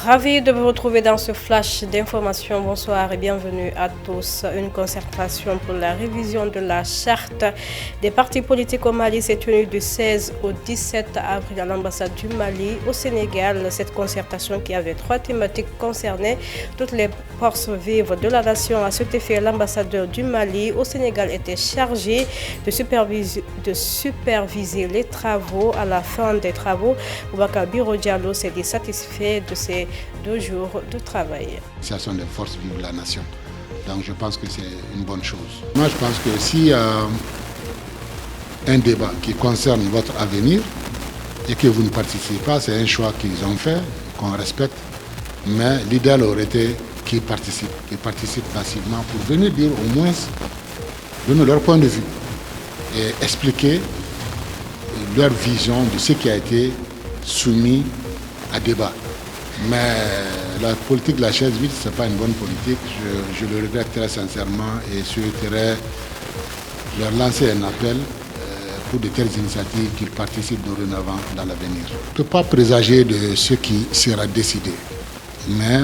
Ravi de vous retrouver dans ce flash d'information. Bonsoir et bienvenue à tous. Une concertation pour la révision de la charte des partis politiques au Mali s'est tenue du 16 au 17 avril à l'ambassade du Mali au Sénégal. Cette concertation qui avait 3 thématiques concernait toutes les forces vives de la nation. À cet effet, l'ambassadeur du Mali au Sénégal était chargé de superviser les travaux. À la fin des travaux, Boubacar Biro Diallo s'est dit satisfait de ces 2 jours de travail. Ce sont des forces vives de la nation. Donc je pense que c'est une bonne chose. Moi je pense que s'il y a un débat qui concerne votre avenir et que vous ne participez pas, c'est un choix qu'ils ont fait, qu'on respecte. Mais l'idéal aurait été qu'ils participent massivement pour venir dire au moins donner leur point de vue et expliquer leur vision de ce qui a été soumis à débat. Mais la politique de la chaise vide, ce n'est pas une bonne politique. Je le regrette très sincèrement et souhaiterais leur lancer un appel pour de telles initiatives qu'ils participent dorénavant dans l'avenir. Je ne peux pas présager de ce qui sera décidé, mais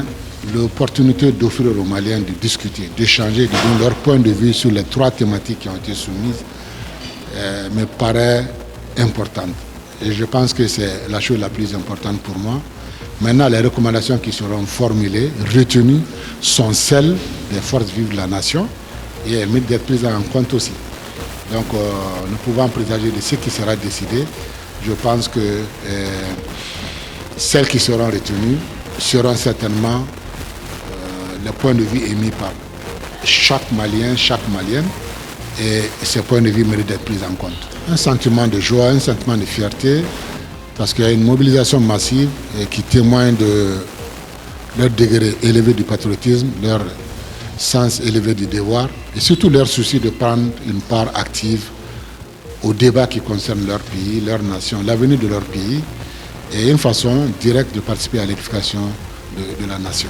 l'opportunité d'offrir aux Maliens de discuter, d'échanger, de donner leur point de vue sur les 3 thématiques qui ont été soumises me paraît importante. Et je pense que c'est la chose la plus importante pour moi. Maintenant, les recommandations qui seront formulées, retenues, sont celles des forces vives de la nation et elles méritent d'être prises en compte aussi. Donc, nous pouvons présager de ce qui sera décidé. Je pense que celles qui seront retenues seront certainement les points de vue émis par chaque Malien, chaque Malienne, et ces points de vue méritent d'être pris en compte. Un sentiment de joie, un sentiment de fierté, parce qu'il y a une mobilisation massive qui témoigne de leur degré élevé du patriotisme, leur sens élevé du devoir et surtout leur souci de prendre une part active au débat qui concerne leur pays, leur nation, l'avenir de leur pays et une façon directe de participer à l'édification de la nation.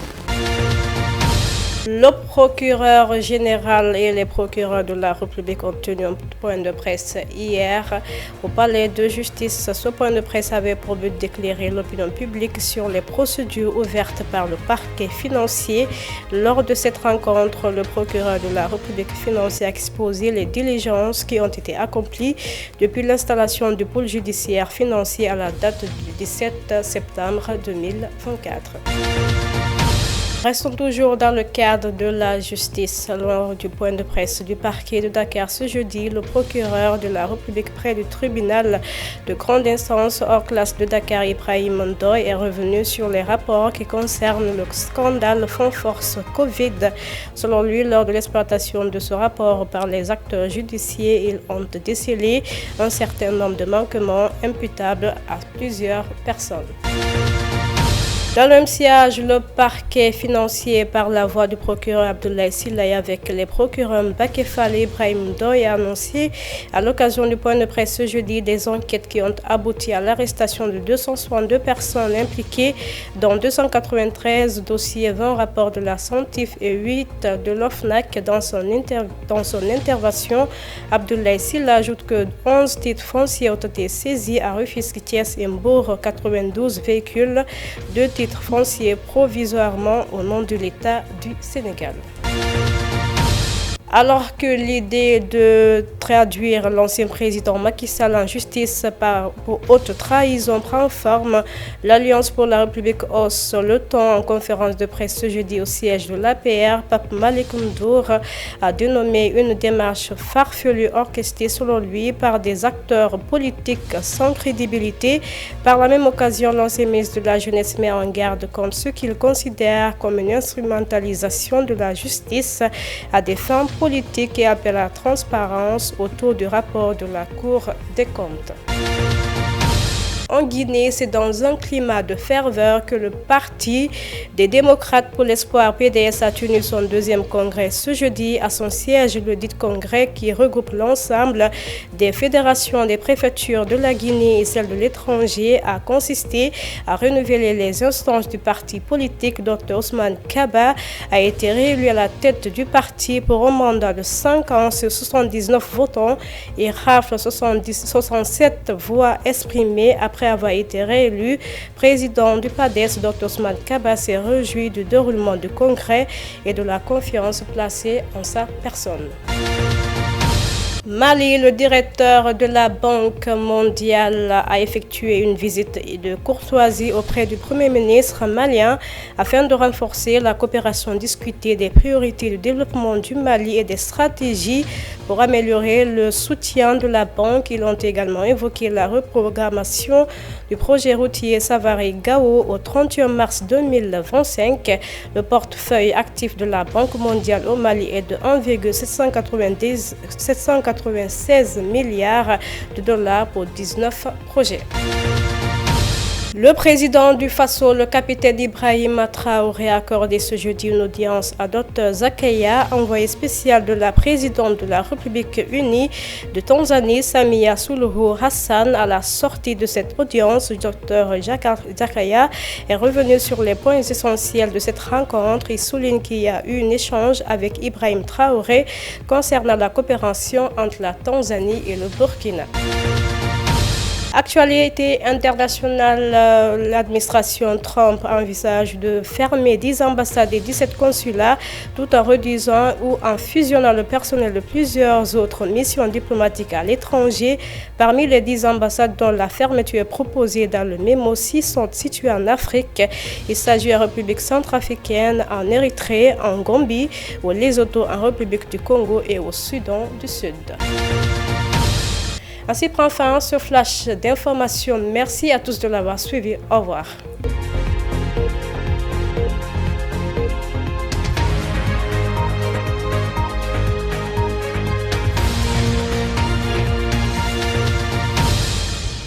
Le procureur général et les procureurs de la République ont tenu un point de presse hier au palais de justice. Ce point de presse avait pour but d'éclairer l'opinion publique sur les procédures ouvertes par le parquet financier. Lors de cette rencontre, le procureur de la République financière a exposé les diligences qui ont été accomplies depuis l'installation du pôle judiciaire financier à la date du 17 septembre 2024. Restons toujours dans le cadre de la justice. Lors du point de presse du parquet de Dakar ce jeudi, le procureur de la République près du tribunal de grande instance hors classe de Dakar, Ibrahim Ndoye, est revenu sur les rapports qui concernent le scandale Fonds Force Covid. Selon lui, lors de l'exploitation de ce rapport par les acteurs judiciaires, ils ont décelé un certain nombre de manquements imputables à plusieurs personnes. Dans le même siège, le parquet financier, par la voix du procureur Abdoulaye Sylla avec les procureurs Mbacké Fall et Ibrahim Ndoye, a annoncé à l'occasion du point de presse ce jeudi des enquêtes qui ont abouti à l'arrestation de 262 personnes impliquées dans 293 dossiers, 20 rapports de la CENTIF et 8 de l'OFNAC. Dans son intervention, Abdoulaye Sylla ajoute que 11 titres fonciers ont été saisis à Rufisque, Thiès et Mbour, 92 véhicules, 2 titres fonciers provisoirement au nom de l'État du Sénégal. Alors que l'idée de traduire l'ancien président Macky Sall en justice pour haute trahison prend forme, l'Alliance pour la République hausse le ton. En conférence de presse ce jeudi au siège de l'APR, Pape Malick Ndour a dénommé une démarche farfelue orchestrée selon lui par des acteurs politiques sans crédibilité. Par la même occasion, l'ancien ministre de la Jeunesse met en garde contre ce qu'il considère comme une instrumentalisation de la justice à des fins politique et appelle à la transparence autour du rapport de la Cour des comptes. En Guinée, c'est dans un climat de ferveur que le Parti des démocrates pour l'espoir PDS a tenu son 2e congrès ce jeudi à son siège. Le dit congrès, qui regroupe l'ensemble des fédérations des préfectures de la Guinée et celles de l'étranger, a consisté à renouveler les instances du parti politique. Dr Ousmane Kaba a été réélu à la tête du parti pour un mandat de 5 ans sur 79 votants et rafle 67 voix exprimées après après avoir été réélu président du PADES, Dr Ousmane Kaba s'est réjoui du déroulement du congrès et de la confiance placée en sa personne. Mali, le directeur de la Banque mondiale a effectué une visite de courtoisie auprès du Premier ministre malien afin de renforcer la coopération discutée des priorités du développement du Mali et des stratégies pour améliorer le soutien de la banque. Ils ont également évoqué la reprogrammation du projet routier Savary-Gao au 31 mars 2025. Le portefeuille actif de la Banque mondiale au Mali est de 1,796 milliards de dollars pour 19 projets. Le président du Faso, le capitaine Ibrahim Traoré, a accordé ce jeudi une audience à Dr Zakaya, envoyé spécial de la présidente de la République unie de Tanzanie, Samia Suluhu Hassan. À la sortie de cette audience, Dr Zakaya est revenu sur les points essentiels de cette rencontre. Il souligne qu'il y a eu un échange avec Ibrahim Traoré concernant la coopération entre la Tanzanie et le Burkina. Actualité internationale, l'administration Trump envisage de fermer 10 ambassades et 17 consulats tout en réduisant ou en fusionnant le personnel de plusieurs autres missions diplomatiques à l'étranger. Parmi les 10 ambassades dont la fermeture est proposée dans le mémo, 6 sont situées en Afrique. Il s'agit en République centrafricaine, en Érythrée, en Gambie, au Lesotho, en République du Congo et au Soudan du Sud. Ainsi prend fin ce flash d'informations. Merci à tous de l'avoir suivi. Au revoir.